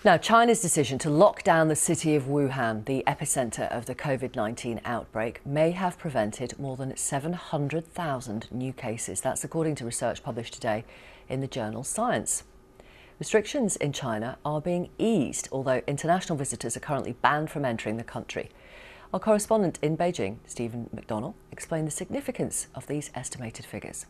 Now, China's decision to lock down the city of Wuhan, the epicentre of the COVID-19 outbreak, may have prevented more than 700,000 new cases. That's according to research published today in the journal Science. Restrictions in China are being eased, although international visitors are currently banned from entering the country. Our correspondent in Beijing, Stephen McDonald, explained the significance of these estimated figures.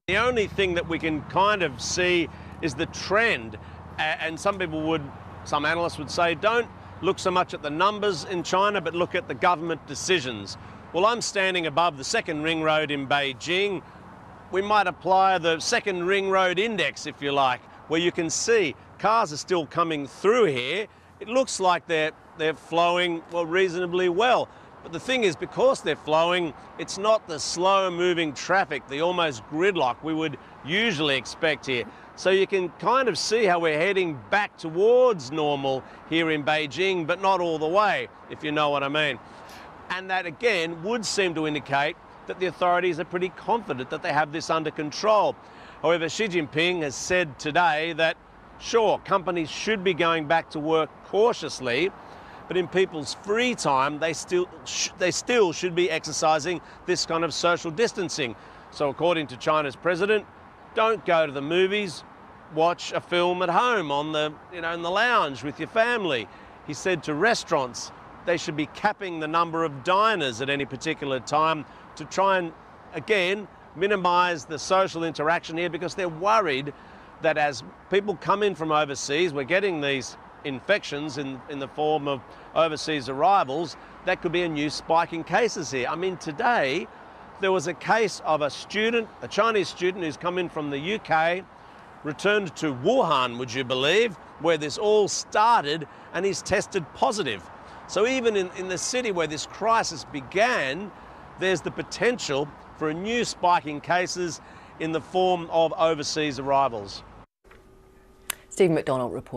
The only thing that we can kind of see is the trend, and some analysts would say, don't look so much at the numbers in China, but look at the government decisions. Well, I'm standing above the second ring road in Beijing. We might apply the second ring road index, if you like, where you can see cars are still coming through here. It looks like they're flowing, well, reasonably well. But the thing is, because they're flowing, it's not the slow-moving traffic, the almost gridlock we would usually expect here. So you can kind of see how we're heading back towards normal here in Beijing, but not all the way, if you know what I mean. And that, again, would seem to indicate that the authorities are pretty confident that they have this under control. However, Xi Jinping has said today that, sure, companies should be going back to work cautiously, but in people's free time, they still should be exercising this kind of social distancing. So according to China's president, don't go to the movies, watch a film at home in the lounge with your family. He said to restaurants, they should be capping the number of diners at any particular time to try and, again, minimise the social interaction here, because they're worried that as people come in from overseas, we're getting these infections in the form of overseas arrivals. That could be a new spike in cases here. I mean, today there was a case of a Chinese student who's come in from the UK, returned to Wuhan, would you believe, where this all started, and he's tested positive. So even in the city where this crisis began, there's the potential for a new spike in cases in the form of overseas arrivals. Stephen McDonald reporting.